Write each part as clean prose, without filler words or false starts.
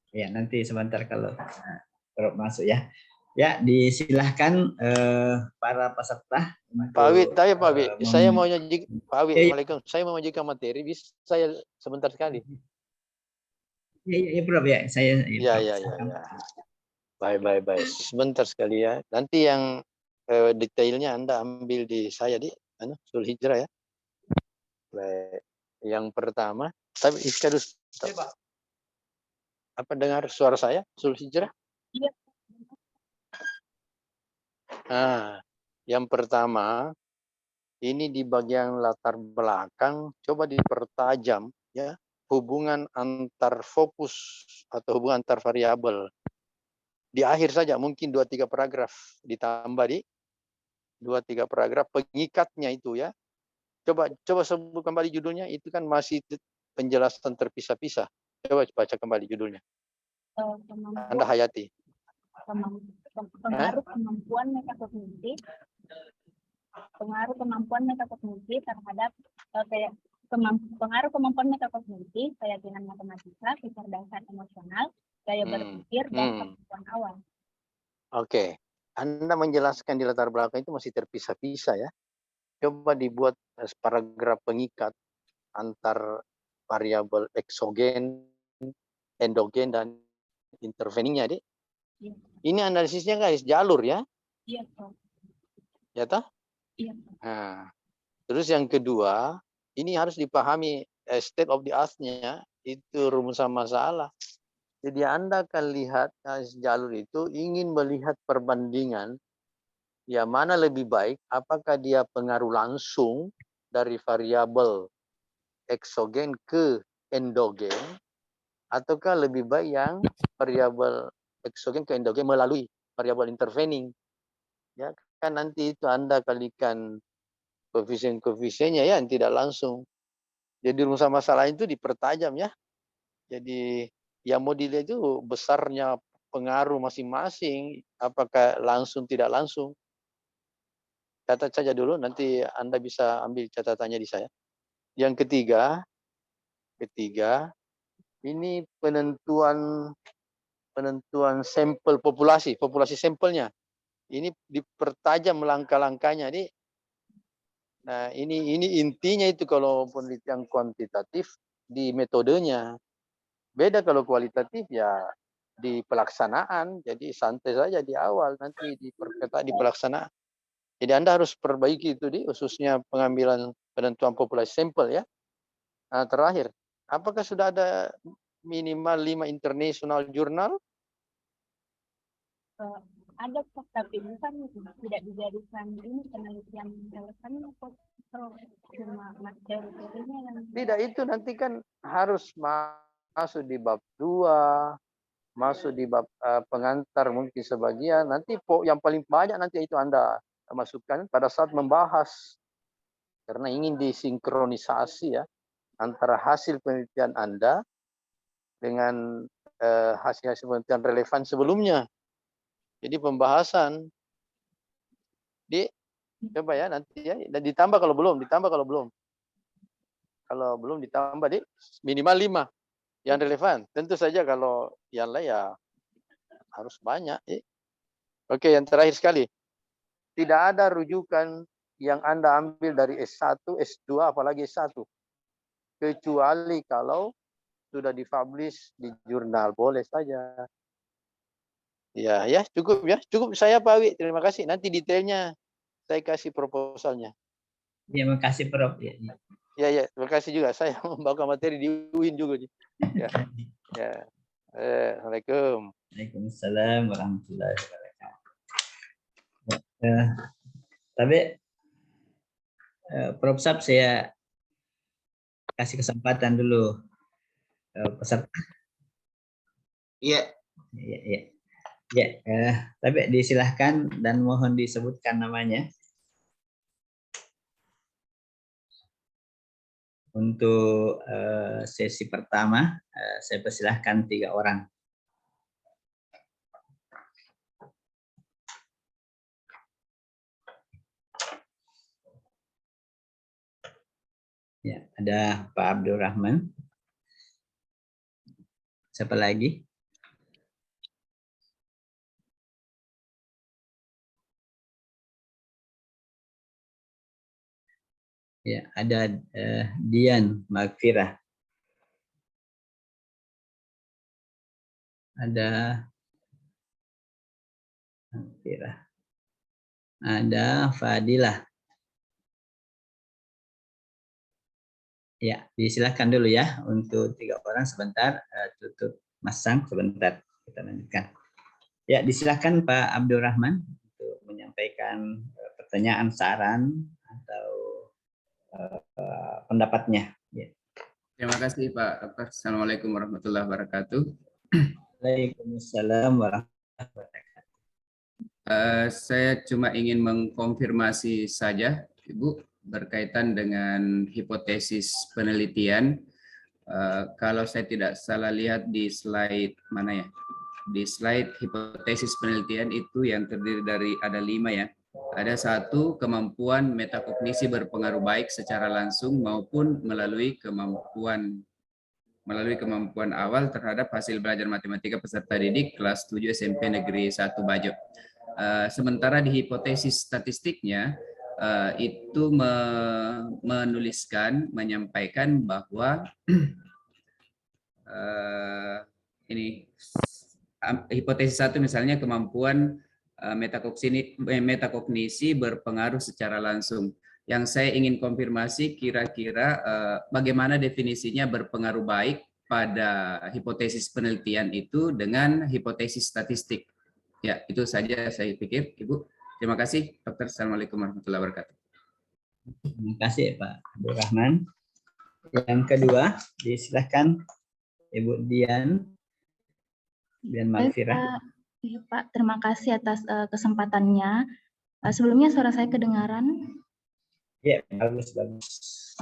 Ya, nanti sebentar kalau Prof masuk ya. Ya, disilahkan para peserta Pak Awi, untuk Pak Awi, saya mau nyaji, Pak Awi, ya, Assalamualaikum. Saya mau menyajikan materi, bisa saya sebentar sekali. ya, Prof ya, saya Ya, Prof. ya, ya, ya. Baik. Sebentar sekali ya. Nanti yang detailnya Anda ambil di saya di Sul Hijrah ya. Baik. Yang pertama, tapi harus apa dengar suara saya? Sul Hijrah? Iya. Nah, yang pertama ini di bagian latar belakang coba dipertajam ya, hubungan antar fokus atau hubungan antar variabel. Di akhir saja mungkin 2-3 paragraf ditambah di 2-3 paragraf pengikatnya itu ya. Coba sebut kembali judulnya, itu kan masih penjelasan terpisah-pisah. Coba baca kembali judulnya. Anda hayati. Pengaruh kemampuan metakognitif terhadap pengaruh kemampuan metakognitif, keyakinan matematika, kecerdasan emosional, daya berpikir, dan kemampuan awal. Oke. Anda menjelaskan di latar belakang itu masih terpisah-pisah ya. Coba dibuat paragraf pengikat antar variabel eksogen, endogen, dan interveningnya, Dik. Ya. Ini analisisnya guys, jalur ya. Iya, Prof. Ya toh? Iya. Nah, terus yang kedua, ini harus dipahami state of the art-nya itu rumusan masalah. Jadi Anda akan lihat jalur itu ingin melihat perbandingan ya mana lebih baik, apakah dia pengaruh langsung dari variabel eksogen ke endogen, ataukah lebih baik yang variabel eksogen ke endogen melalui variabel intervening. Ya, kan nanti itu Anda kalikan koefisien-koefisiennya ya, yang tidak langsung. Jadi rumusan masalah itu dipertajam ya. Jadi yang mau dilihat itu besarnya pengaruh masing-masing, apakah langsung tidak langsung. Catat saja dulu, nanti Anda bisa ambil catatannya di saya. Yang ketiga, ini penentuan sampel populasi sampelnya. Ini dipertajam langkah-langkahnya nih. Nah, ini intinya itu kalau penelitian kuantitatif di metodenya. Beda kalau kualitatif ya di pelaksanaan. Jadi santai saja di awal, nanti diperketat di pelaksanaan. Jadi Anda harus perbaiki itu di khususnya pengambilan penentuan populasi sampel ya. Nah, terakhir, apakah sudah ada minimal 5 international jurnal? Ada, tapi bukan tidak dijadikan ini penelitian relevan atau cuma materinya yang tidak, itu nanti kan harus masuk di bab 2, masuk di bab pengantar mungkin sebagian, nanti yang paling banyak nanti itu Anda masukkan pada saat membahas, karena ingin disinkronisasi ya antara hasil penelitian Anda dengan hasil-hasil penelitian relevan sebelumnya. Jadi pembahasan coba ya nanti ya, dan ditambah kalau belum. Kalau belum ditambah minimal 5 yang relevan. Tentu saja kalau yang lain ya harus banyak. Oke, yang terakhir sekali. Tidak ada rujukan yang Anda ambil dari S1, S2, apalagi S1. Kecuali kalau sudah dipublish di jurnal, boleh saja. Ya, cukup ya. Cukup saya Pak Wi, terima kasih. Nanti detailnya saya kasih proposalnya. Terima kasih Prof. Ya, terima kasih juga. Saya membawa materi di UIN juga. Ya. Assalamualaikum. Waalaikumsalam warahmatullahi wabarakatuh. Tapi Prof Sab saya kasih kesempatan dulu peserta. Iya. Ya, tapi disilahkan dan mohon disebutkan namanya. Untuk sesi pertama, saya persilahkan 3 orang. Ya, ada Pak Abdul Rahman. Siapa lagi? Ya, ada Dian Magfirah. Ada Magfirah. Ada Fadilah. Ya, disilakan dulu ya untuk 3 orang sebentar, tutup masang sebentar, kita lanjutkan. Ya, disilakan Pak Abdurrahman untuk menyampaikan pertanyaan, saran atau pendapatnya. Ya. Terima kasih Pak Dokter. Assalamualaikum warahmatullahi wabarakatuh. Waalaikumsalam warahmatullahi wabarakatuh. Saya cuma ingin mengkonfirmasi saja, Ibu, berkaitan dengan hipotesis penelitian. Kalau saya tidak salah lihat di slide mana ya? Di slide hipotesis penelitian itu yang terdiri dari ada 5 ya. Ada 1, kemampuan metakognisi berpengaruh baik secara langsung maupun melalui kemampuan awal terhadap hasil belajar matematika peserta didik kelas 7 SMP Negeri 1 Bajo. Sementara di hipotesis statistiknya itu menyampaikan bahwa ini hipotesis 1 misalnya kemampuan metakognisi berpengaruh secara langsung. Yang saya ingin konfirmasi kira-kira bagaimana definisinya berpengaruh baik pada hipotesis penelitian itu dengan hipotesis statistik. Ya, itu saja saya pikir, Ibu. Terima kasih, Dokter. Assalamualaikum warahmatullahi wabarakatuh. Terima kasih Pak Abdurrahman. Yang kedua, disilakan Ibu Dian Magfirah. Ya, Pak, terima kasih atas kesempatannya. Sebelumnya suara saya kedengaran? Ya, bagus.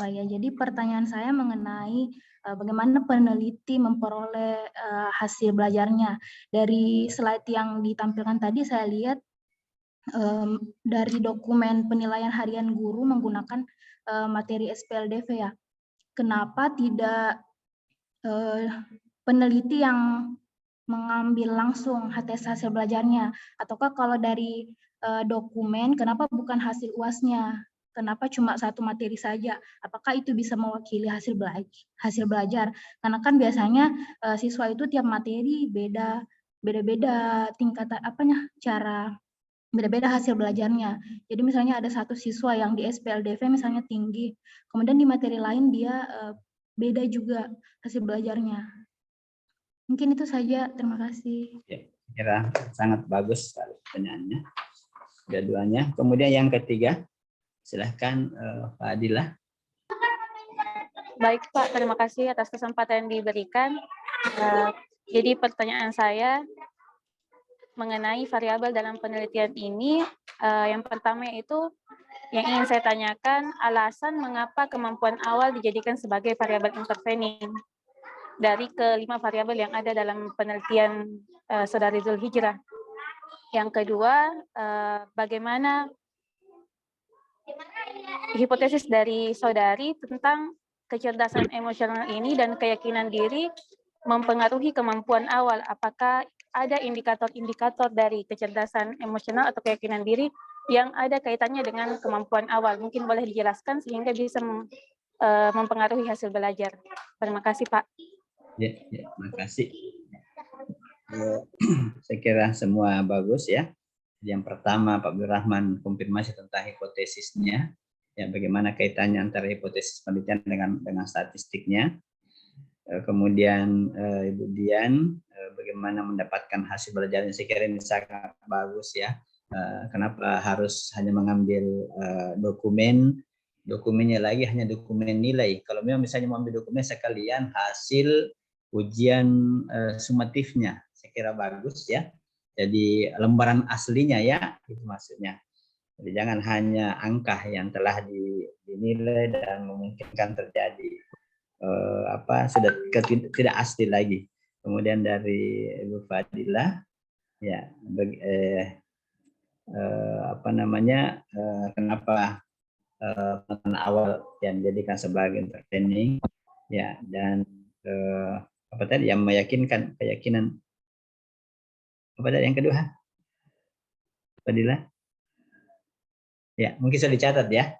Oh ya, jadi pertanyaan saya mengenai bagaimana peneliti memperoleh hasil belajarnya. Dari slide yang ditampilkan tadi saya lihat dari dokumen penilaian harian guru menggunakan materi SPLDV ya. Kenapa tidak peneliti yang mengambil langsung hasil belajarnya? Ataukah kalau dari dokumen, kenapa bukan hasil UAS-nya? Kenapa cuma 1 materi saja? Apakah itu bisa mewakili hasil belajar? Karena kan biasanya siswa itu tiap materi beda-beda tingkatan cara beda-beda hasil belajarnya. Jadi misalnya ada 1 siswa yang di SPLDV misalnya tinggi, kemudian di materi lain dia beda juga hasil belajarnya. Mungkin itu saja. Terima kasih. Ya, kira sangat bagus pertanyaannya. Dua-duanya. Kemudian yang ketiga, silahkan Pak Adilah. Baik Pak, terima kasih atas kesempatan yang diberikan. Jadi pertanyaan saya mengenai variabel dalam penelitian ini, yang pertama itu yang ingin saya tanyakan, alasan mengapa kemampuan awal dijadikan sebagai variabel intervening dari ke-5 variabel yang ada dalam penelitian Saudari Zulhijrah. Yang kedua, bagaimana hipotesis dari saudari tentang kecerdasan emosional ini dan keyakinan diri mempengaruhi kemampuan awal. Apakah ada indikator-indikator dari kecerdasan emosional atau keyakinan diri yang ada kaitannya dengan kemampuan awal? Mungkin boleh dijelaskan sehingga bisa mempengaruhi hasil belajar. Terima kasih, Pak. Ya, terima kasih. Saya kira semua bagus ya. Yang pertama Pak Abdurrahman konfirmasi tentang hipotesisnya, ya bagaimana kaitannya antara hipotesis penelitian dengan statistiknya. Kemudian Ibu Dian bagaimana mendapatkan hasil belajarnya, saya kira ini sangat bagus ya. Kenapa harus hanya mengambil dokumennya lagi hanya dokumen nilai. Kalau memang misalnya mau ambil dokumen sekalian hasil ujian sumatifnya, saya kira bagus ya. Jadi lembaran aslinya ya, itu maksudnya. Jadi jangan hanya angka yang telah dinilai dan memungkinkan terjadi sudah tidak asli lagi. Kemudian dari Ibu Fadilah, ya, kenapa awal yang dijadikan sebagai intervening, ya, dan yang meyakinkan keyakinan. Apa tadi yang kedua? Fadilah? Ya, mungkin sudah dicatat ya.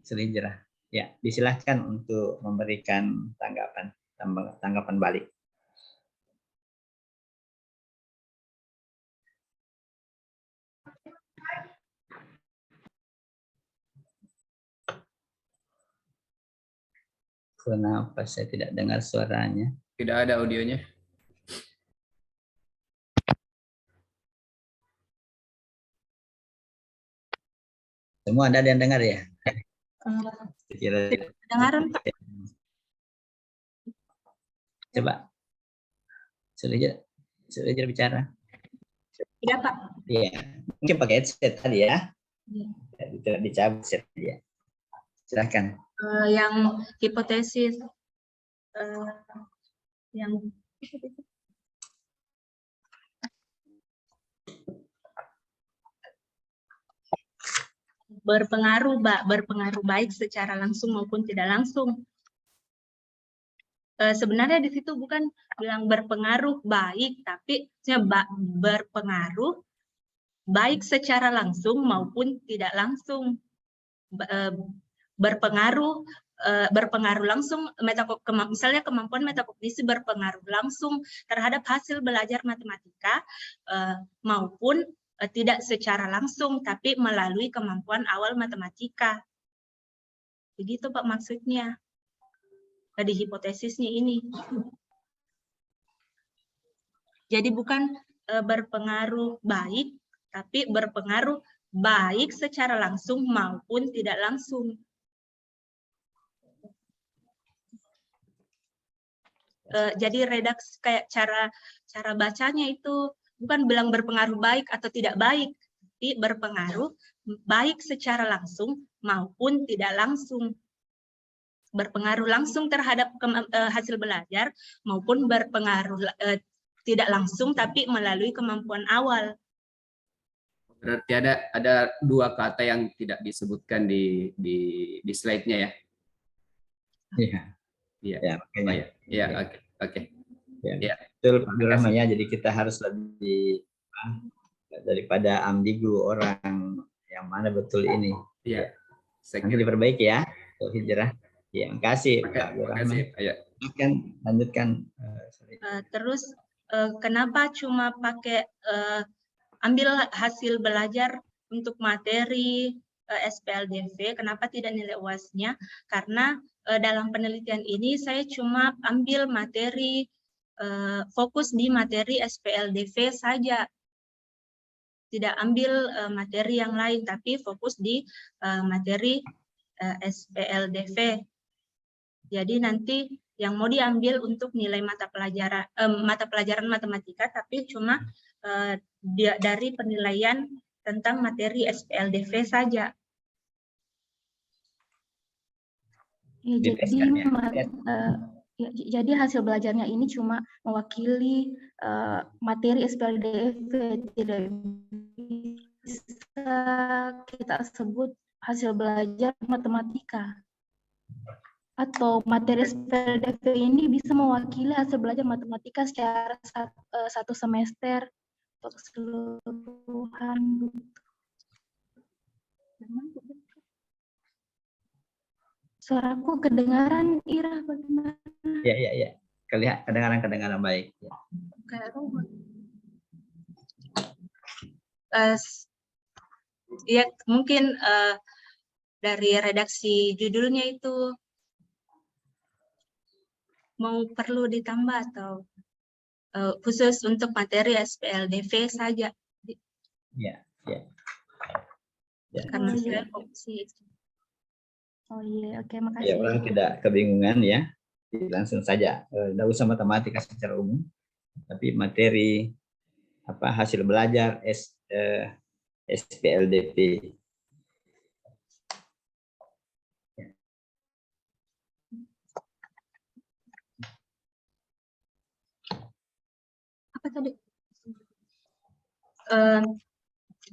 Zulhijrah. Ya, disilahkan untuk memberikan tanggapan balik. Kenapa saya tidak dengar suaranya? Tidak ada audionya. Semua ada yang dengar ya? Kedengaran, Pak. Coba. Sudah bicara. Iya, Pak. Iya. Mungkin pakai headset tadi ya. Iya. Tidak dicabut headset ya. Silakan. Yang hipotesis yang berpengaruh baik secara langsung maupun tidak langsung. Sebenarnya di situ bukan bilang berpengaruh baik, tapi berpengaruh baik secara langsung maupun tidak langsung. Berpengaruh langsung, misalnya kemampuan metakognisi berpengaruh langsung terhadap hasil belajar matematika maupun tidak secara langsung, tapi melalui kemampuan awal matematika. Begitu Pak maksudnya. Tadi hipotesisnya ini. Jadi bukan berpengaruh baik, tapi berpengaruh baik secara langsung maupun tidak langsung. Jadi redaksi kayak cara bacanya itu bukan bilang berpengaruh baik atau tidak baik, tapi berpengaruh baik secara langsung maupun tidak langsung. Berpengaruh langsung terhadap hasil belajar maupun berpengaruh tidak langsung tapi melalui kemampuan awal. Berarti ada dua kata yang tidak disebutkan di slide-nya ya. Iya. Iya. Ya, makanya. Iya, oke. Ya, betul Pak Rahman ya. Jadi kita harus lebih daripada ambigu orang yang mana betul ini. Iya. Nanti diperbaiki ya. Hijrah. Ya, makasih Pak Rahman. Lanjutkan. Terus kenapa cuma pakai ambil hasil belajar untuk materi SPLDV, kenapa tidak nilai UAS-nya? Karena dalam penelitian ini saya cuma ambil materi, fokus di materi SPLDV saja. Tidak ambil materi yang lain, tapi fokus di materi SPLDV. Jadi nanti yang mau diambil untuk nilai mata pelajaran matematika, tapi cuma dari penilaian tentang materi SPLDV saja. Ya, jadi hasil belajarnya ini cuma mewakili materi SPLDV, tidak bisa kita sebut hasil belajar matematika. Atau materi SPLDV ini bisa mewakili hasil belajar matematika secara satu semester atau keseluruhan. Suaraku kedengaran, Ira, bagaimana? Ya. Kedengaran baik. Ya. Kayak robot. Ya, mungkin dari redaksi judulnya itu mau perlu ditambah atau khusus untuk materi SPLDV saja. Ya. Karena saya opsi. Oh iya, oke, makasih. Ya, orang tidak kebingungan ya. Langsung saja. Tidak usah matematika secara umum, tapi materi hasil belajar SPLDV. Apa tadi?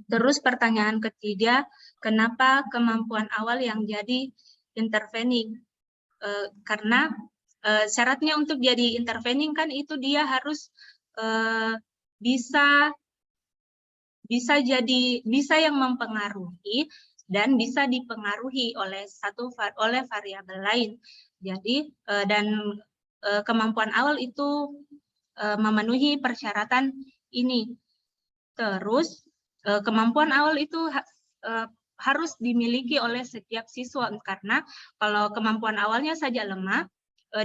Terus pertanyaan ketiga, kenapa kemampuan awal yang jadi intervening? Karena syaratnya untuk jadi intervening kan itu dia harus bisa yang mempengaruhi dan bisa dipengaruhi oleh variabel lain. Jadi kemampuan awal itu memenuhi persyaratan ini. Terus kemampuan awal itu harus dimiliki oleh setiap siswa, karena kalau kemampuan awalnya saja lemah,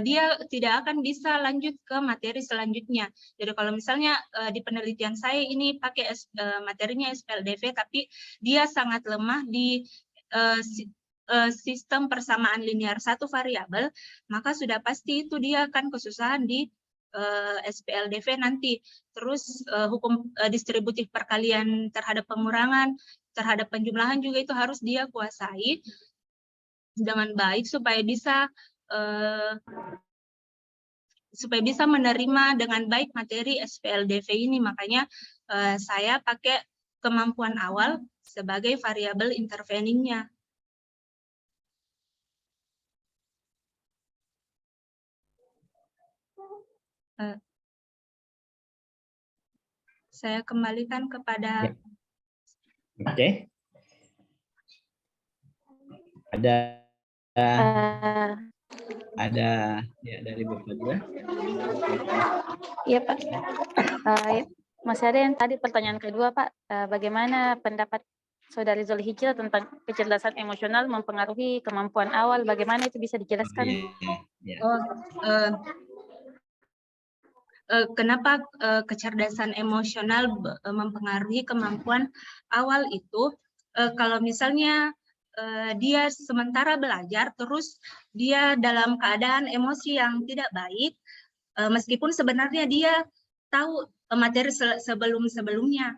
dia tidak akan bisa lanjut ke materi selanjutnya. Jadi kalau misalnya di penelitian saya ini pakai materinya SPLDV, tapi dia sangat lemah di sistem persamaan linear satu variabel, maka sudah pasti itu dia akan kesusahan di SPLDV nanti. Terus hukum distributif perkalian terhadap pengurangan, terhadap penjumlahan juga itu harus dia kuasai dengan baik supaya bisa menerima dengan baik materi SPLDV ini. Makanya saya pakai kemampuan awal sebagai variabel interveningnya. Saya kembalikan kepada. Oke. Ada ya dari Bapak juga. Iya Pak. Masih ada yang tadi pertanyaan kedua Pak. Bagaimana pendapat Saudari Zulhijrah tentang kecerdasan emosional mempengaruhi kemampuan awal? Bagaimana itu bisa dijelaskan? Kenapa kecerdasan emosional mempengaruhi kemampuan awal itu? Kalau misalnya dia sementara belajar, terus dia dalam keadaan emosi yang tidak baik, meskipun sebenarnya dia tahu materi sebelum-sebelumnya,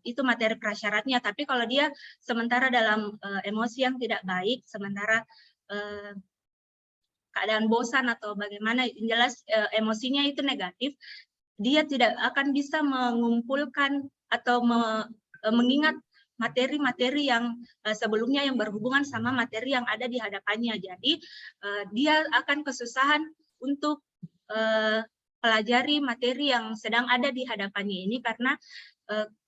itu materi prasyaratnya, tapi kalau dia sementara dalam emosi yang tidak baik, sementara keadaan bosan atau bagaimana, jelas emosinya itu negatif, dia tidak akan bisa mengumpulkan atau mengingat materi-materi yang sebelumnya yang berhubungan sama materi yang ada di hadapannya. Jadi dia akan kesusahan untuk pelajari materi yang sedang ada di hadapannya ini, karena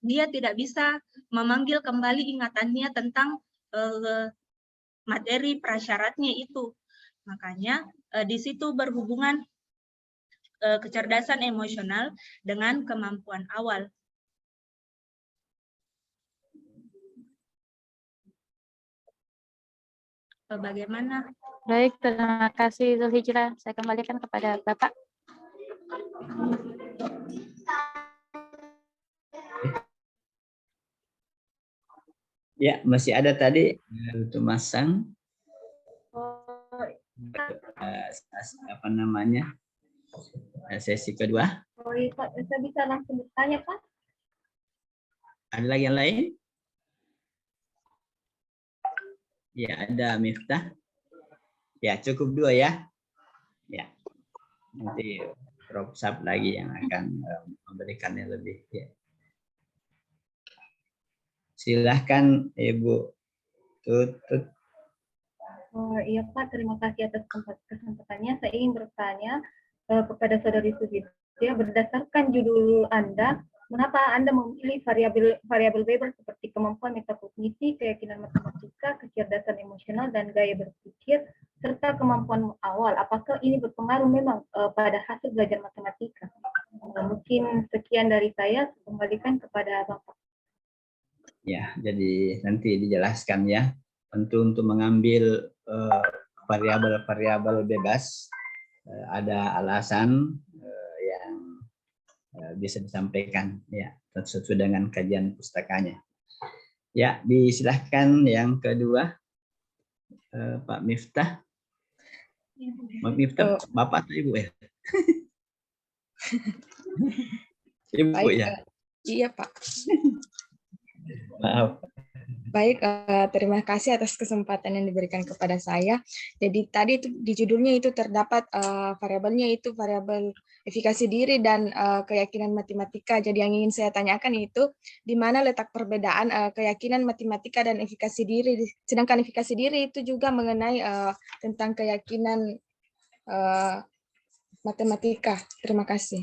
dia tidak bisa memanggil kembali ingatannya tentang materi prasyaratnya itu. Makanya di situ berhubungan kecerdasan emosional dengan kemampuan awal. Bagaimana? Baik, terima kasih Zulhijrah. Saya kembalikan kepada Bapak. Ya, masih ada tadi untuk masang apa namanya sesi kedua. Oh iya Pak, saya bisa langsung bertanya Pak? Ada lagi yang lain? Ya, ada Miftah. Ya, cukup 2 ya. Ya, nanti Prof. Sab lagi yang akan memberikannya lebih. Ya. Silahkan Ibu Tutut. Oh iya Pak, terima kasih atas kesempatannya. Saya ingin bertanya kepada Saudari Zulhijrah, berdasarkan judul Anda, mengapa Anda memilih variabel Weber seperti kemampuan metakognisi, keyakinan matematika, kecerdasan emosional, dan gaya berpikir, serta kemampuan awal? Apakah ini berpengaruh memang pada hasil belajar matematika? Mungkin sekian dari saya, kembalikan kepada Bapak. Ya, jadi nanti dijelaskan ya. Tentu untuk mengambil variabel-variabel bebas ada alasan yang bisa disampaikan ya sesuai dengan kajian pustakanya. Ya, disilahkan yang kedua Pak Miftah. Pak Miftah, Bapak atau Ibu ya? Ibu Baik, ya. Iya Pak. Maaf. Baik, terima kasih atas kesempatan yang diberikan kepada saya. Jadi tadi itu di judulnya itu terdapat variabelnya itu variabel efikasi diri dan keyakinan matematika. Jadi yang ingin saya tanyakan itu di mana letak perbedaan keyakinan matematika dan efikasi diri. Sedangkan efikasi diri itu juga mengenai tentang keyakinan matematika. Terima kasih.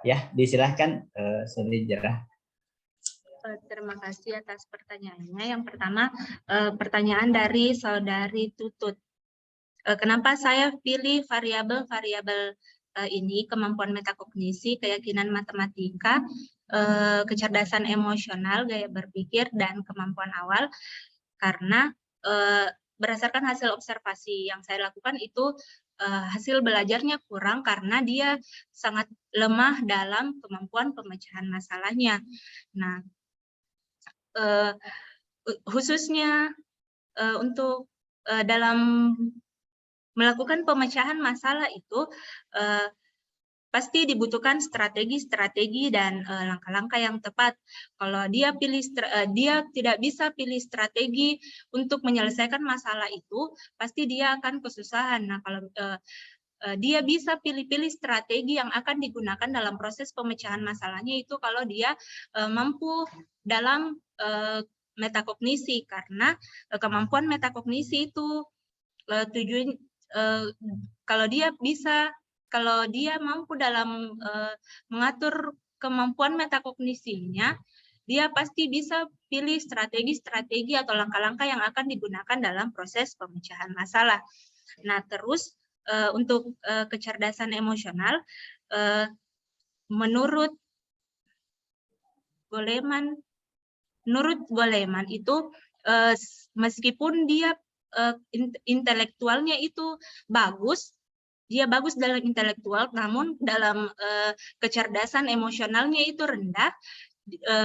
Ya, disilahkan Zulhijrah. Terima kasih atas pertanyaannya. Yang pertama, pertanyaan dari Saudari Tutut. Kenapa saya pilih variabel-variabel ini, kemampuan metakognisi, keyakinan matematika, kecerdasan emosional, gaya berpikir, dan kemampuan awal? Karena berdasarkan hasil observasi yang saya lakukan itu hasil belajarnya kurang karena dia sangat lemah dalam kemampuan pemecahan masalahnya. Nah, khususnya untuk dalam melakukan pemecahan masalah itu pasti dibutuhkan strategi-strategi dan langkah-langkah yang tepat. Kalau dia dia tidak bisa pilih strategi untuk menyelesaikan masalah itu, pasti dia akan kesusahan. Nah, kalau dia bisa pilih-pilih strategi yang akan digunakan dalam proses pemecahan masalahnya itu kalau dia mampu dalam metakognisi, karena kemampuan metakognisi itu tujuan kalau dia mampu dalam mengatur kemampuan metakognisinya, dia pasti bisa pilih strategi-strategi atau langkah-langkah yang akan digunakan dalam proses pemecahan masalah. Nah, terus untuk kecerdasan emosional, menurut Goleman itu meskipun dia intelektualnya itu bagus, dia bagus dalam intelektual, namun dalam kecerdasan emosionalnya itu rendah,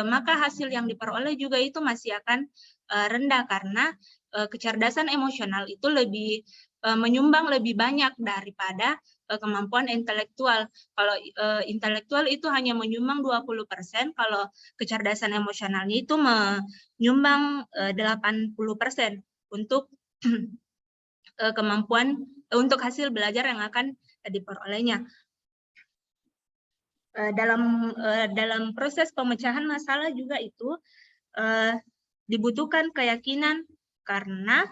maka hasil yang diperoleh juga itu masih akan rendah karena kecerdasan emosional itu menyumbang lebih banyak daripada kemampuan intelektual. Kalau intelektual itu hanya menyumbang 20%, kalau kecerdasan emosionalnya itu menyumbang 80% untuk untuk hasil belajar yang akan diperolehnya. Dalam proses pemecahan masalah juga itu dibutuhkan keyakinan karena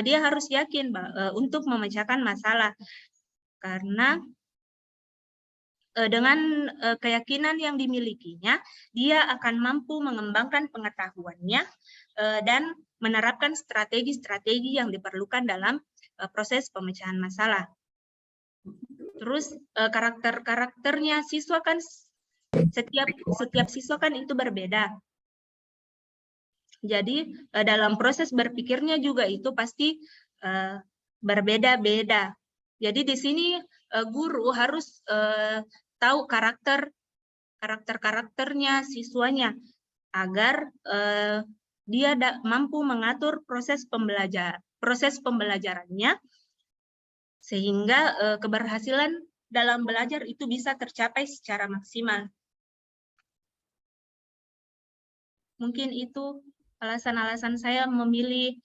dia harus yakin untuk memecahkan masalah. Karena dengan keyakinan yang dimilikinya, dia akan mampu mengembangkan pengetahuannya dan menerapkan strategi-strategi yang diperlukan dalam proses pemecahan masalah. Terus karakternya siswa kan setiap siswa kan itu berbeda. Jadi dalam proses berpikirnya juga itu pasti berbeda-beda. Jadi di sini guru harus tahu karakternya siswanya agar dia mampu mengatur proses pembelajarannya sehingga keberhasilan dalam belajar itu bisa tercapai secara maksimal. Mungkin itu alasan-alasan saya memilih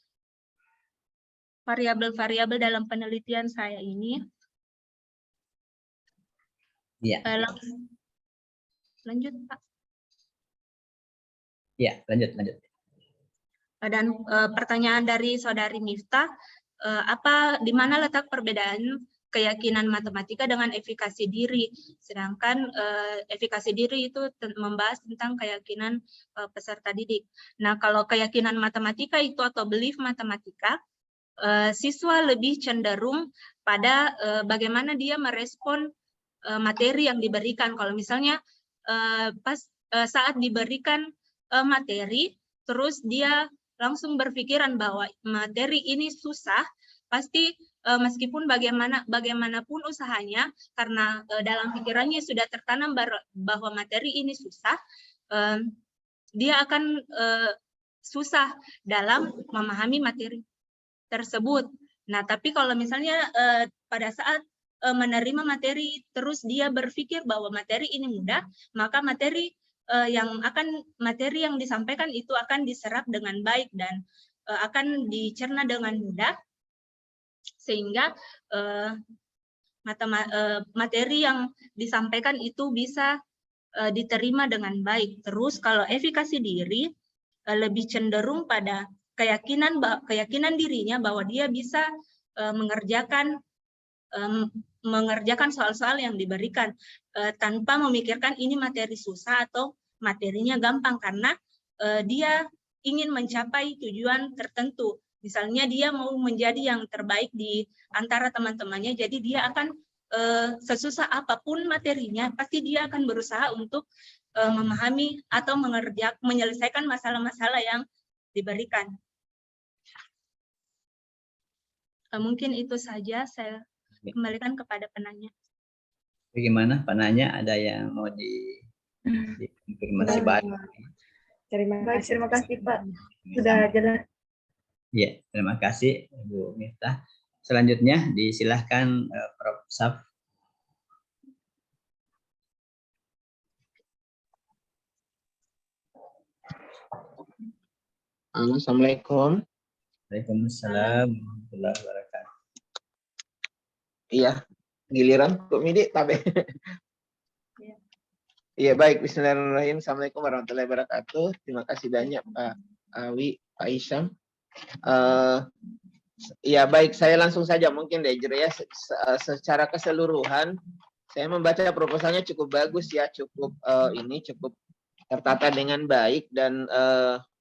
variabel-variabel dalam penelitian saya ini. Iya. Lanjut, Pak. Iya, lanjut. Dan pertanyaan dari Saudari Miftah, di mana letak perbedaan keyakinan matematika dengan efikasi diri? Sedangkan efikasi diri itu membahas tentang keyakinan peserta didik. Nah, kalau keyakinan matematika itu atau belief matematika, siswa lebih cenderung pada bagaimana dia merespon materi yang diberikan. Kalau misalnya saat diberikan materi, terus dia langsung berpikiran bahwa materi ini susah, pasti meskipun bagaimanapun usahanya, karena dalam pikirannya sudah tertanam bahwa materi ini susah, dia akan susah dalam memahami materi tersebut. Nah, tapi kalau misalnya pada saat menerima materi, terus dia berpikir bahwa materi ini mudah, maka materi yang disampaikan itu akan diserap dengan baik dan akan dicerna dengan mudah, sehingga materi yang disampaikan itu bisa diterima dengan baik. Terus kalau efikasi diri lebih cenderung pada keyakinan dirinya bahwa dia bisa mengerjakan soal-soal yang diberikan tanpa memikirkan ini materi susah atau materinya gampang, karena dia ingin mencapai tujuan tertentu. Misalnya dia mau menjadi yang terbaik di antara teman-temannya, jadi dia akan sesusah apapun materinya, pasti dia akan berusaha untuk memahami atau menyelesaikan masalah-masalah yang diberikan. Mungkin itu saja, saya kembalikan kepada penanya. Bagaimana penanya? Ada yang mau dikonfirmasi balik? Terima Baik, kasih. terima kasih Pak. Sudah jelas. Ya, terima kasih Bu Miftah. Selanjutnya disilahkan Prof. Saf. Assalamualaikum. Waalaikumsalam warahmatullahi wabarakatuh. Iya, giliran kok Midi tabe. Iya, baik. Bismillahirrahmanirrahim. Assalamualaikum warahmatullahi wabarakatuh. Terima kasih banyak Pak Awi, Pak Isyam. Ya, baik. Saya langsung saja mungkin deh, ya. Secara keseluruhan, saya membaca proposalnya cukup bagus ya, cukup cukup tertata dengan baik dan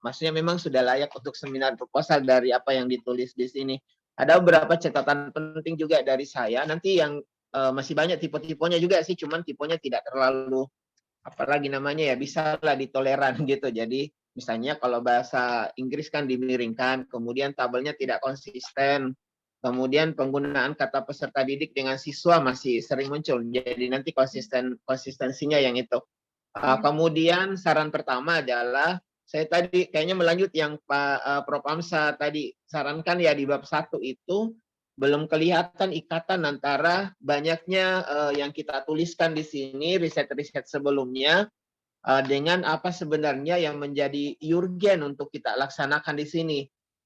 maksudnya memang sudah layak untuk seminar proposal dari apa yang ditulis di sini. Ada beberapa catatan penting juga dari saya. Nanti yang masih banyak tipe-tipenya juga sih, cuman tipenya tidak terlalu apalagi namanya ya bisa lah ditoleran gitu. Jadi misalnya kalau bahasa Inggris kan dimiringkan, kemudian tabelnya tidak konsisten, kemudian penggunaan kata peserta didik dengan siswa masih sering muncul. Jadi nanti konsistensinya yang itu. Kemudian saran pertama adalah saya tadi kayaknya melanjut yang Pak Prof. Amsa tadi sarankan ya di bab 1 itu belum kelihatan ikatan antara banyaknya yang kita tuliskan di sini riset-riset sebelumnya dengan apa sebenarnya yang menjadi urgen untuk kita laksanakan di sini.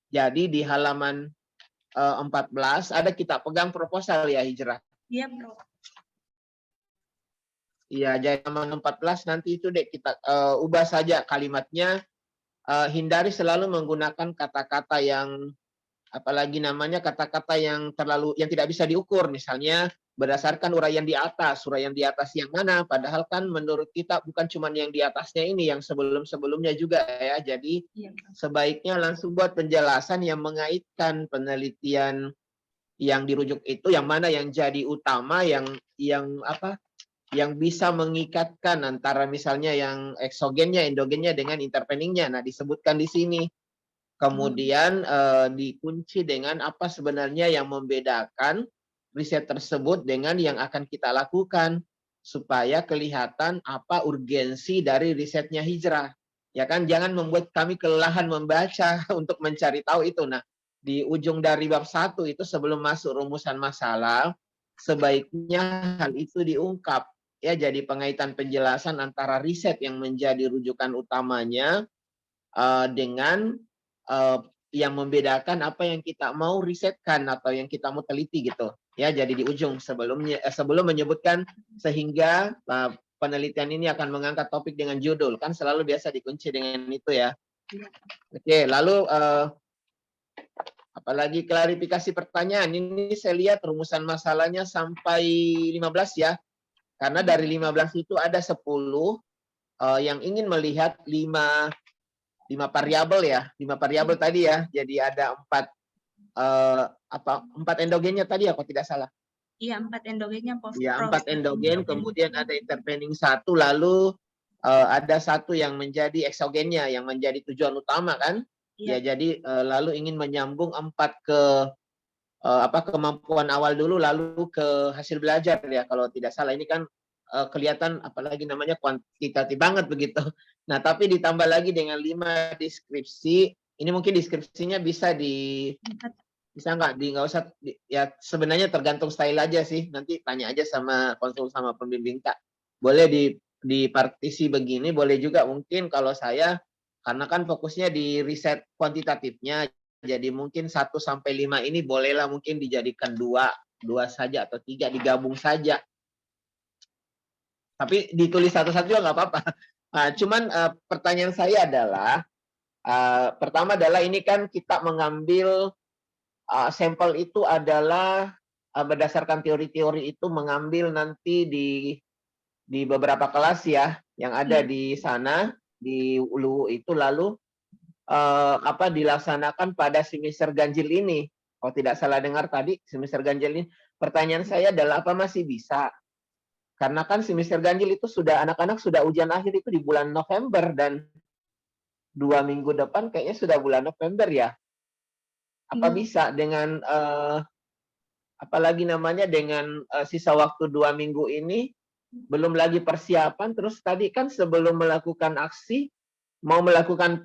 Jadi di halaman 14 ada kita pegang proposal ya Hijrah. Iya, Bro. Iya, jadi halaman 14 nanti itu deh kita ubah saja kalimatnya. Hindari selalu menggunakan kata-kata yang apalagi namanya kata-kata yang tidak bisa diukur, misalnya berdasarkan uraian di atas yang mana, padahal kan menurut kita bukan cuma yang di atasnya ini, yang sebelum-sebelumnya juga ya. Jadi sebaiknya langsung buat penjelasan yang mengaitkan penelitian yang dirujuk itu, yang mana yang jadi utama, yang bisa mengikatkan antara misalnya yang eksogennya, endogennya dengan interpeningnya. Nah, disebutkan di sini. Kemudian dikunci dengan apa sebenarnya yang membedakan riset tersebut dengan yang akan kita lakukan supaya kelihatan apa urgensi dari risetnya Hijrah. Ya kan, jangan membuat kami kelelahan membaca untuk mencari tahu itu. Nah, di ujung dari bab 1 itu sebelum masuk rumusan masalah, sebaiknya hal itu diungkap. Ya, jadi pengaitan penjelasan antara riset yang menjadi rujukan utamanya dengan yang membedakan apa yang kita mau risetkan atau yang kita mau teliti gitu. Ya, jadi di ujung sebelum menyebutkan sehingga penelitian ini akan mengangkat topik dengan judul, kan selalu biasa dikunci dengan itu ya. Oke, lalu apalagi klarifikasi pertanyaan. Ini saya lihat rumusan masalahnya sampai 15 ya. Karena dari 15 itu ada 10 yang ingin melihat 5 variabel ya, 5 variabel tadi ya. Jadi ada 4 endogennya tadi ya, kalau tidak salah. Iya, 4 endogennya. Iya, 4 endogen, kemudian ada interpening 1, lalu ada 1 yang menjadi eksogennya, yang menjadi tujuan utama kan. Ya, jadi lalu ingin menyambung 4 ke kemampuan awal dulu, lalu ke hasil belajar ya, kalau tidak salah. Ini kan kelihatan apalagi namanya kuantitatif banget begitu. Nah, tapi ditambah lagi dengan 5 deskripsi. Ini mungkin deskripsinya bisa nggak usah ya, sebenarnya tergantung style aja sih. Nanti tanya aja konsul sama pembimbing Kak. Boleh di partisi begini, boleh juga mungkin kalau saya karena kan fokusnya di riset kuantitatifnya. Jadi mungkin 1 sampai 5 ini bolehlah mungkin dijadikan 2 saja atau 3 digabung saja. Tapi ditulis satu-satu juga nggak apa-apa. Cuman pertanyaan saya adalah, pertama adalah ini kan kita mengambil sampel itu adalah berdasarkan teori-teori itu mengambil nanti di beberapa kelas ya yang ada di sana. di Luwu itu lalu dilaksanakan pada semester ganjil ini. Kalau tidak salah dengar tadi, semester ganjil ini. Pertanyaan saya adalah apa masih bisa? Karena kan semester ganjil itu sudah anak-anak sudah ujian akhir itu di bulan November dan 2 minggu depan kayaknya sudah bulan November ya. Apa bisa dengan apalagi namanya dengan sisa waktu 2 minggu ini belum lagi persiapan, terus tadi kan sebelum melakukan aksi mau melakukan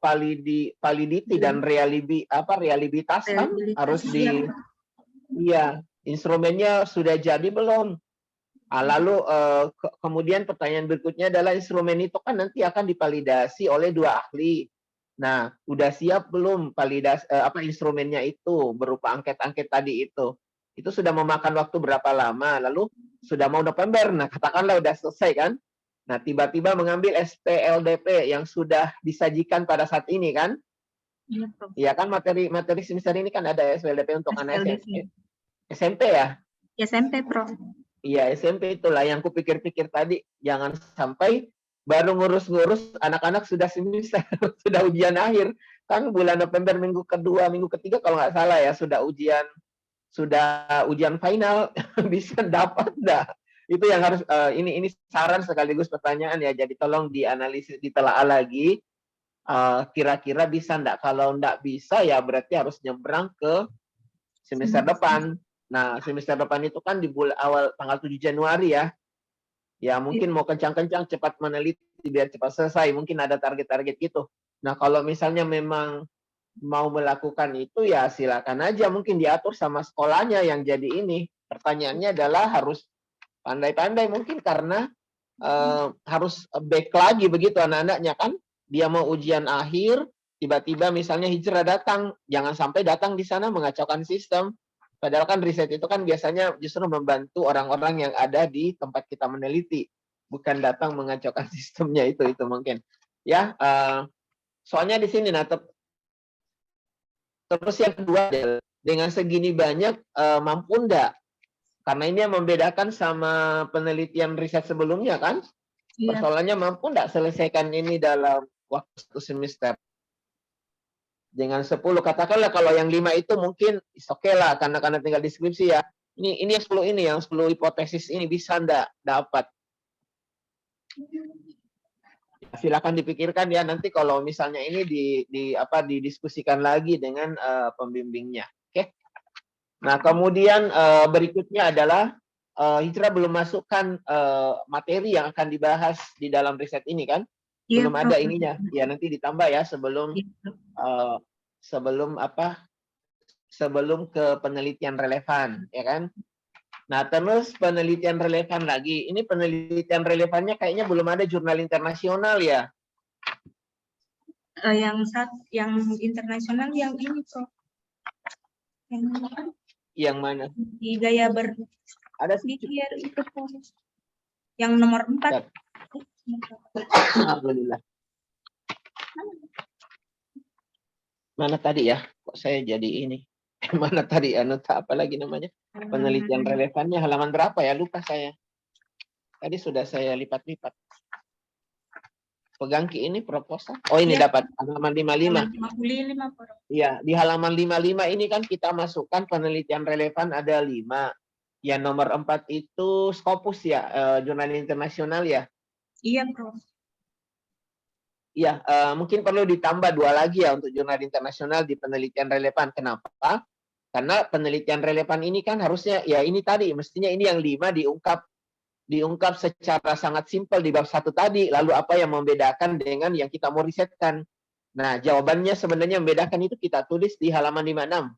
validity dan realibitas kan harus instrumennya sudah jadi belum? Lalu kemudian pertanyaan berikutnya adalah instrumen itu kan nanti akan divalidasi oleh 2 ahli. Nah, udah siap belum validasi instrumennya itu berupa angket-angket tadi itu? Itu sudah memakan waktu berapa lama? Lalu sudah mau November. Nah, katakanlah udah selesai kan? Nah, tiba-tiba mengambil SPLDP yang sudah disajikan pada saat ini kan? Iya kan materi semester ini kan ada SPLDP untuk anak SMP ya? SMP, Prof. Iya, SMP itulah yang kupikir-pikir tadi. Jangan sampai baru ngurus-ngurus anak-anak sudah semester, sudah ujian akhir. Kan bulan November minggu kedua, minggu ketiga kalau nggak salah ya, sudah ujian final, bisa dapat enggak? Itu yang harus ini saran sekaligus pertanyaan ya. Jadi tolong dianalisis, ditelaah lagi. Kira-kira bisa enggak? Kalau enggak bisa ya berarti harus nyebrang ke semester depan. Nah, semester depan itu kan di bulan awal tanggal 7 Januari ya. Ya, mungkin mau kencang-kencang cepat meneliti biar cepat selesai. Mungkin ada target-target gitu. Nah, kalau misalnya memang mau melakukan itu ya silakan aja, mungkin diatur sama sekolahnya yang jadi ini. Pertanyaannya adalah harus pandai-pandai mungkin karena harus back lagi begitu anak-anaknya kan. Dia mau ujian akhir, tiba-tiba misalnya hijrah datang, jangan sampai datang di sana mengacaukan sistem. Padahal kan riset itu kan biasanya justru membantu orang-orang yang ada di tempat kita meneliti, bukan datang mengacaukan sistemnya itu mungkin. Ya, soalnya di sini nah terus yang kedua dengan segini banyak mampu enggak? Karena ini yang membedakan sama penelitian riset sebelumnya kan? Iya. Persoalannya mampu enggak selesaikan ini dalam waktu 1 semester? Dengan 10 katakanlah kalau yang 5 itu mungkin oke lah karena tinggal deskripsi ya. Ini yang 10 yang 10 hipotesis ini bisa enggak dapat? Silakan dipikirkan ya nanti kalau misalnya ini didiskusikan lagi dengan pembimbingnya. Oke. Nah, kemudian berikutnya adalah Hijrah belum masukkan materi yang akan dibahas di dalam riset ini kan? Belum ada ininya. Ya nanti ditambah ya sebelum ke penelitian relevan, ya kan? Nah, terus penelitian relevan lagi. Ini penelitian relevannya kayaknya belum ada jurnal internasional ya? Yang internasional yang ini, Prof. Yang mana? Di gaya berpikir itu, Prof. Yang nomor 4. Alhamdulillah. Mana tadi ya? Kok saya jadi ini? Mana tadi? Apa lagi namanya? Penelitian relevannya halaman berapa ya? Lupa saya. Tadi sudah saya lipat-lipat. Pegang ki ini proposal. Oh ini ya. Dapat halaman 55. 55. Iya, di halaman 55 ini kan kita masukkan penelitian relevan ada 5. Yang nomor 4 itu Scopus ya, jurnal internasional ya. Iya, Prof. Iya, mungkin perlu ditambah 2 lagi ya untuk jurnal internasional di penelitian relevan. Kenapa? Karena penelitian relevan ini kan harusnya ya ini tadi, mestinya ini yang 5 diungkap secara sangat simpel di bab 1 tadi. Lalu apa yang membedakan dengan yang kita mau risetkan? Nah, jawabannya sebenarnya membedakan itu kita tulis di halaman 56.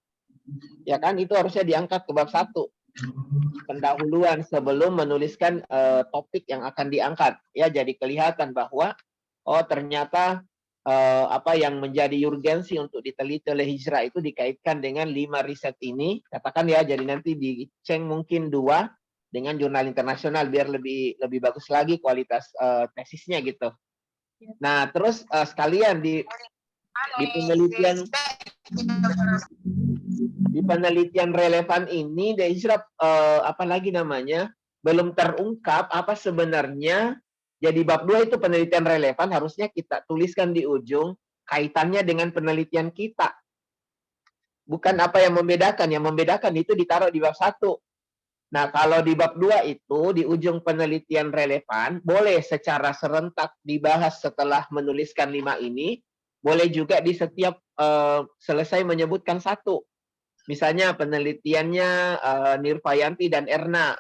Ya kan, itu harusnya diangkat ke bab 1. Pendahuluan sebelum menuliskan topik yang akan diangkat. Ya, jadi kelihatan bahwa oh ternyata apa yang menjadi urgensi untuk diteliti oleh Hijrah itu dikaitkan dengan 5 riset ini. Katakan ya, jadi nanti diceng mungkin 2 dengan jurnal internasional biar lebih bagus lagi kualitas tesisnya gitu. Nah, terus sekalian di penelitian relevan ini Hijrah apa lagi namanya? Belum terungkap apa sebenarnya Jadi bab 2 itu penelitian relevan, harusnya kita tuliskan di ujung kaitannya dengan penelitian kita. Bukan apa yang membedakan itu ditaruh di bab 1. Nah, kalau di bab 2 itu, di ujung penelitian relevan, boleh secara serentak dibahas setelah menuliskan 5 ini, boleh juga di setiap selesai menyebutkan satu. Misalnya penelitiannya Nirvayanti dan Erna,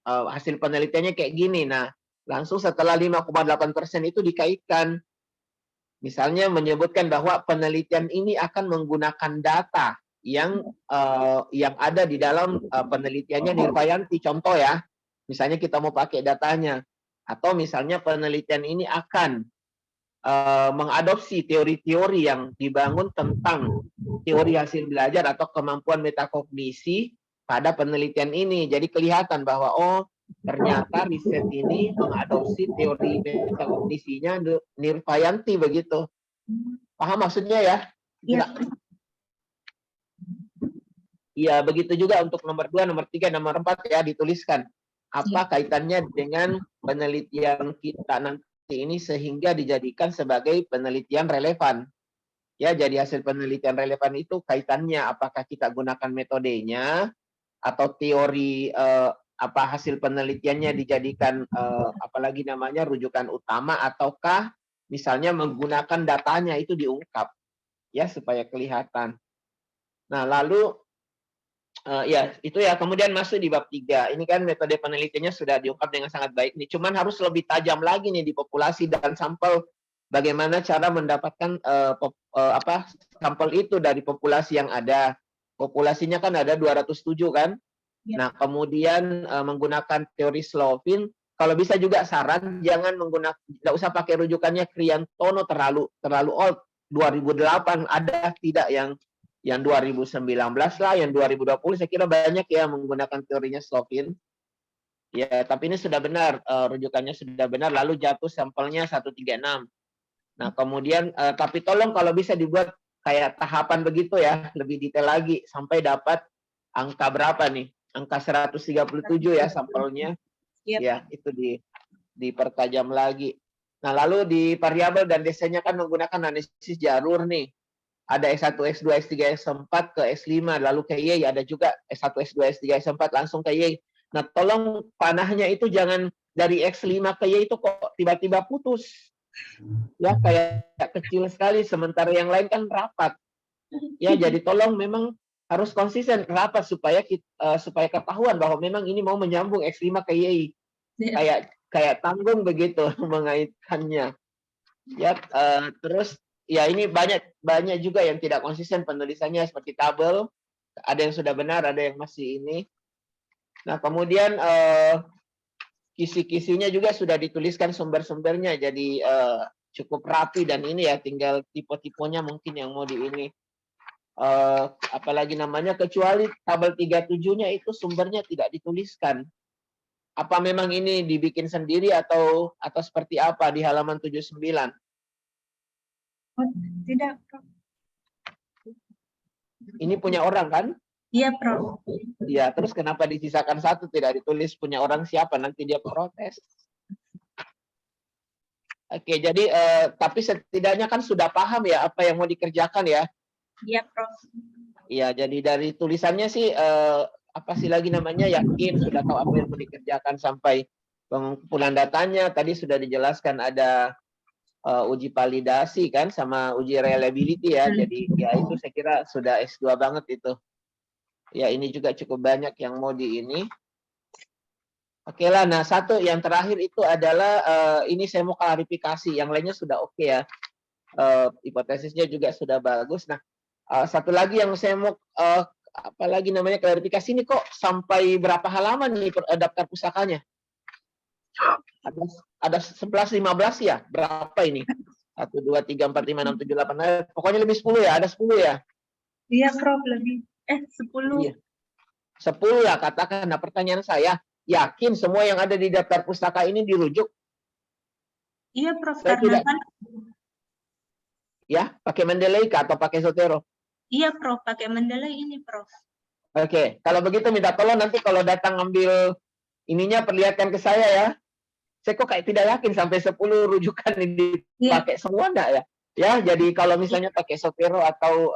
hasil penelitiannya kayak gini. Nah, langsung setelah 5,8% itu dikaitkan. Misalnya menyebutkan bahwa penelitian ini akan menggunakan data yang ada di dalam penelitiannya Nirvayanti, contoh ya. Misalnya kita mau pakai datanya. Atau misalnya penelitian ini akan mengadopsi teori-teori yang dibangun tentang teori hasil belajar atau kemampuan metakognisi pada penelitian ini. Jadi kelihatan bahwa ternyata riset ini mengadopsi teori metakognisinya Nirvayanti begitu. Paham maksudnya ya? Iya. Iya, begitu juga untuk nomor 2, nomor 3, nomor 4 ya dituliskan. Apa kaitannya dengan penelitian kita nanti ini sehingga dijadikan sebagai penelitian relevan. Ya, jadi hasil penelitian relevan itu kaitannya apakah kita gunakan metodenya atau teori hasil penelitiannya dijadikan apalagi namanya rujukan utama, ataukah misalnya menggunakan datanya itu diungkap ya supaya kelihatan. Nah, lalu ya itu ya, kemudian masuk di bab 3. Ini kan metode penelitiannya sudah diungkap dengan sangat baik nih. Cuman harus lebih tajam lagi nih di populasi dan sampel. Bagaimana cara mendapatkan sampel itu dari populasi yang ada. Populasinya kan ada 207 kan. Ya. Nah, kemudian menggunakan teori Slovin. Kalau bisa juga saran jangan tidak usah pakai rujukannya Kriantono terlalu old. 2008 ada tidak yang 2019 lah, yang 2020 saya kira banyak ya menggunakan teorinya Slovin. Ya, tapi ini sudah benar, rujukannya sudah benar, lalu jatuh sampelnya 136. Nah, kemudian tapi tolong kalau bisa dibuat kayak tahapan begitu ya, lebih detail lagi sampai dapat angka berapa nih? Angka 137 ya sampelnya. Yep. Ya, itu dipertajam lagi. Nah, lalu di variabel dan desainnya kan menggunakan analisis jalur nih. Ada S1, S2, S3, S4 ke S5, lalu ke Y, ada juga S1, S2, S3, S4 langsung ke Y. Nah, tolong panahnya itu jangan dari X5 ke Y itu kok tiba-tiba putus. Ya, kayak kecil sekali, sementara yang lain kan rapat. Ya, jadi tolong memang harus konsisten rapat supaya ketahuan bahwa memang ini mau menyambung X5 ke Y. Kayak tanggung begitu mengaitkannya. Ya, terus ya ini banyak juga yang tidak konsisten penulisannya seperti tabel. Ada yang sudah benar, ada yang masih ini. Nah, kemudian kisi-kisinya juga sudah dituliskan sumber-sumbernya, jadi cukup rapi dan ini ya tinggal tipe-tipenya mungkin yang mau di ini. Apalagi namanya, kecuali tabel 37-nya itu sumbernya tidak dituliskan. Apa memang ini dibikin sendiri atau seperti apa di halaman 79? Oh, tidak, Prof. Ini punya orang kan? Iya, Prof. Iya, terus kenapa disisakan satu tidak ditulis punya orang siapa? Nanti dia protes. Oke, jadi tapi setidaknya kan sudah paham ya apa yang mau dikerjakan ya? Iya, Prof. Iya, jadi dari tulisannya sih apa sih lagi namanya, yakin sudah tahu apa yang mau dikerjakan sampai pengumpulan datanya. Tadi sudah dijelaskan ada uji validasi kan sama uji reliability ya. Jadi ya itu saya kira sudah S2 banget itu. Ya, ini juga cukup banyak yang mau di ini. Oke lah, nah satu yang terakhir itu adalah ini saya mau klarifikasi, yang lainnya sudah oke ya. Hipotesisnya juga sudah bagus. Nah, satu lagi yang saya mau apalagi namanya klarifikasi, ini kok sampai berapa halaman nih daftar pusakanya? Ada 11, 15 ya? Berapa ini? 1, 2, 3, 4, 5, 6, 7, 8. Pokoknya lebih 10 ya? Ada 10 ya? Iya, Prof, lebih. 10. Iya. 10 ya katakan. Nah, pertanyaan saya, yakin semua yang ada di daftar pustaka ini dirujuk? Iya, Prof. Saya Karena tidak... kan... Ya, pakai Mendeley atau pakai Sotero? Iya, Prof. Pakai Mendeley ini, Prof. Oke, kalau begitu minta tolong nanti kalau datang ngambil ininya perlihatkan ke saya ya. saya kok kayak tidak yakin sampai 10 rujukan ini dipakai semua enggak ya? Ya, jadi kalau misalnya pakai Zotero atau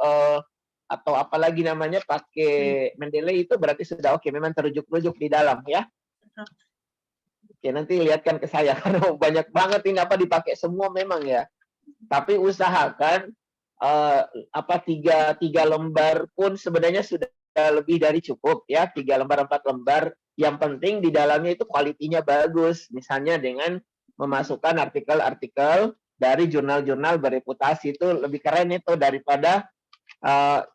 apalagi namanya pakai Mendeley itu berarti sudah oke, memang terujuk-rujuk di dalam ya. Oke, nanti lihatkan ke saya karena banyak banget ini apa dipakai semua memang ya. Tapi usahakan tiga lembar pun sebenarnya sudah lebih dari cukup ya, 3 lembar 4 lembar. Yang penting di dalamnya itu kualitinya bagus, misalnya dengan memasukkan artikel-artikel dari jurnal-jurnal bereputasi, itu lebih keren itu daripada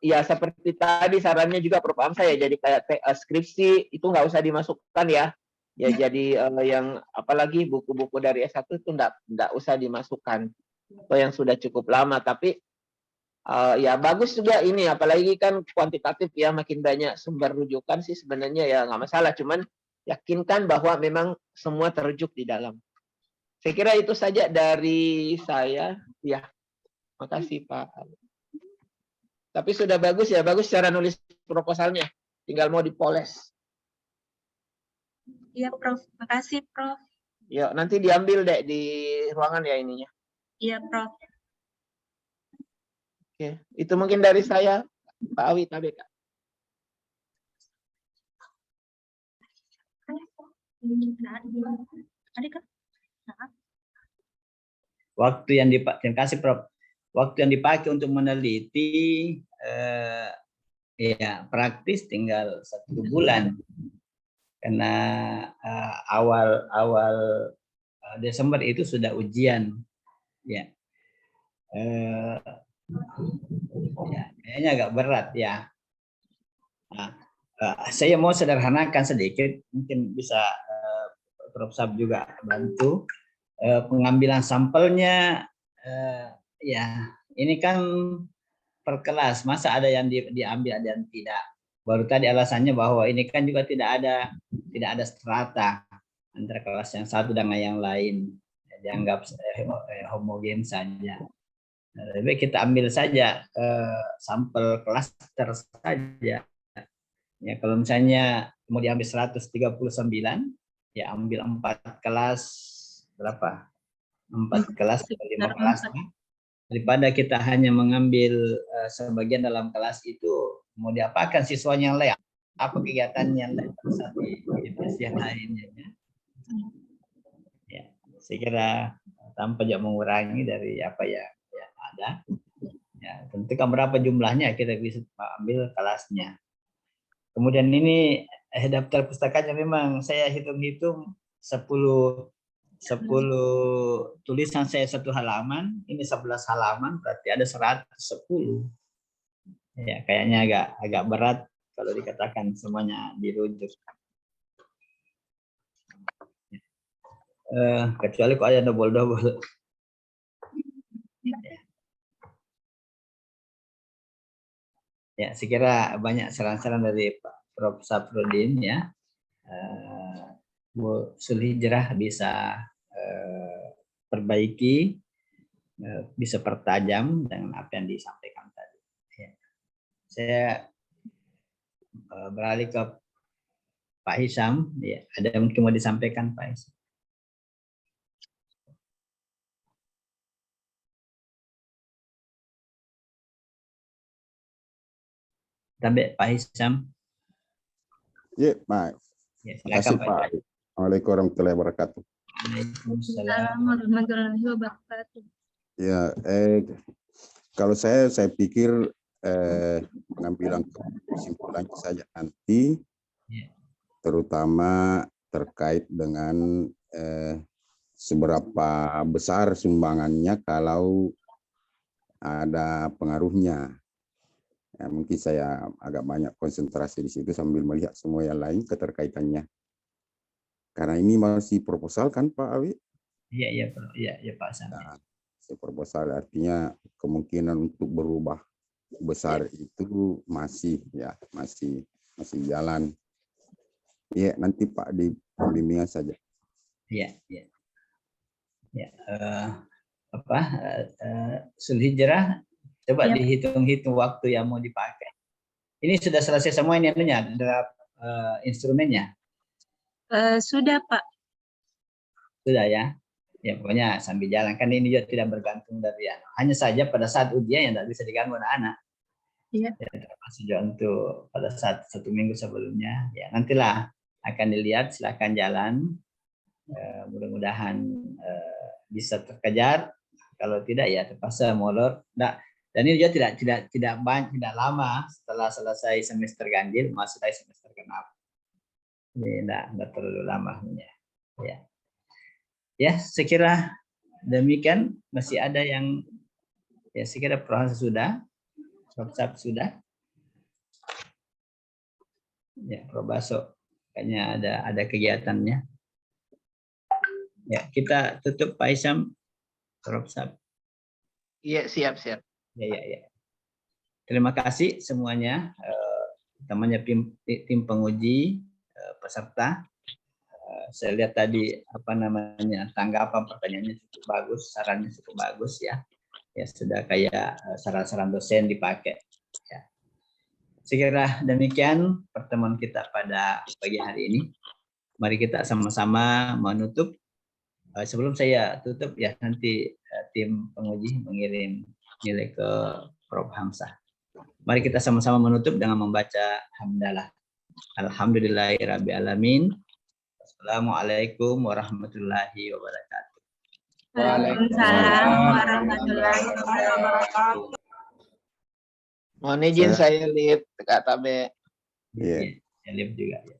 ya seperti tadi sarannya juga Prof. Amsa ya, jadi kayak skripsi itu nggak usah dimasukkan ya. Ya jadi yang apalagi buku-buku dari S1 itu nggak usah dimasukkan. Atau yang sudah cukup lama, tapi ya bagus juga ini, apalagi kan kuantitatif ya, makin banyak sumber rujukan sih sebenarnya ya nggak masalah, cuman yakinkan bahwa memang semua terujuk di dalam. Saya kira itu saja dari saya. Ya, makasih Pak. Tapi sudah bagus ya, bagus cara nulis proposalnya. Tinggal mau dipoles. Iya, Prof. Makasih, Prof. Ya, nanti diambil deh di ruangan ya ininya. Iya, Prof. Oke, itu mungkin dari saya, Pak Awi TBK. Waktu yang dipakai, terima kasih Prof. Waktu yang dipakai untuk meneliti ya praktis tinggal 1 bulan, karena awal Desember itu sudah ujian, ya. Ya kayaknya agak berat ya. Nah, saya mau sederhanakan sedikit, mungkin bisa Prof. Sab juga bantu. Pengambilan sampelnya ya ini kan per kelas, masa ada yang diambil ada yang tidak. Baru tadi alasannya bahwa ini kan juga tidak ada strata antara kelas yang satu dengan yang lain, dianggap homogen saja. Lebih kita ambil saja sampel klaster saja. Ya kalau misalnya mau diambil 139, ya ambil 4 kelas berapa? 4 kelas atau 5 kelas. Daripada kita hanya mengambil sebagian dalam kelas itu, mau diapakan siswanya yang lain? Apa kegiatannya yang lain? Yang lainnya. Ya, saya kira tanpa juga mengurangi dari apa ya ada. Ya, tentukan berapa jumlahnya kita bisa ambil kelasnya. Kemudian ini daftar pustakanya memang saya hitung-hitung 10 tulisan saya 1 halaman, ini 11 halaman, berarti ada 110. Ya, kayaknya agak berat kalau dikatakan semuanya dirujuk. Kecuali kok ada double-double. Ya, saya kira banyak saran-saran dari Pak Prof. Safrudin ya. Bu Sulhijrah bisa perbaiki, bisa pertajam dengan apa yang disampaikan tadi. Ya. Saya beralih ke Pak Hisam. Ya, ada yang mungkin mau disampaikan Pak Hisam? Sampai Pak Hisam. Ya, Pak. Ya, Terima kasih Pak. Assalamualaikum warahmatullahi wabarakatuh. Waalaikumsalam warahmatullahi wabarakatuh. Ya, kalau saya pikir pengambilan kesimpulan saja nanti, terutama terkait dengan seberapa besar sumbangannya kalau ada pengaruhnya. Ya, mungkin saya agak banyak konsentrasi di situ sambil melihat semua yang lain keterkaitannya. Karena ini masih proposal kan Pak Awi? Iya Pak Sam. Nah, proposal artinya kemungkinan untuk berubah besar itu masih jalan. Ya, nanti Pak di pembimbingan saja. Iya. Ya, Sulhijrah coba dihitung-hitung waktu yang mau dipakai. Ini sudah selesai semua ini draft instrumennya. Sudah Pak. Sudah ya. Ya pokoknya sambil jalan, kan ini juga tidak bergantung dari anak. Hanya saja pada saat ujian yang tidak bisa diganggu anak-anak. Iya. Ya, termasuk juga untuk pada saat 1 minggu sebelumnya. Ya nantilah akan dilihat, silakan jalan. Mudah-mudahan bisa terkejar. Kalau tidak ya terpaksa molor. Nah, dan ini juga tidak lama setelah selesai semester ganjil, masuk dari semester genap. Ini tidak terlalu lama. Ya. Ya, saya kira demikian. Masih ada yang ya saya kira proses sudah, WhatsApp sudah. Ya, Probaso kayaknya ada kegiatannya. Ya, kita tutup Pak Isyam. WhatsApp. Iya, siap. Ya. Terima kasih semuanya, temannya tim penguji, peserta. Saya lihat tadi tanggapan pertanyaannya cukup bagus, sarannya cukup bagus ya. Ya sudah kayak saran-saran dosen dipakai. Ya. Saya kira demikian pertemuan kita pada pagi hari ini. Mari kita sama-sama menutup. Sebelum saya tutup ya nanti tim penguji mengirim nilai ke Prof. Hamzah. Mari kita sama-sama menutup dengan membaca hamdalah. Alhamdulillahirrabbilalamin. Assalamualaikum warahmatullahi wabarakatuh. Waalaikumsalam warahmatullahi wabarakatuh. Mohon izin saya lihat Kak Tabe. Iya. Ya, live juga. Ya.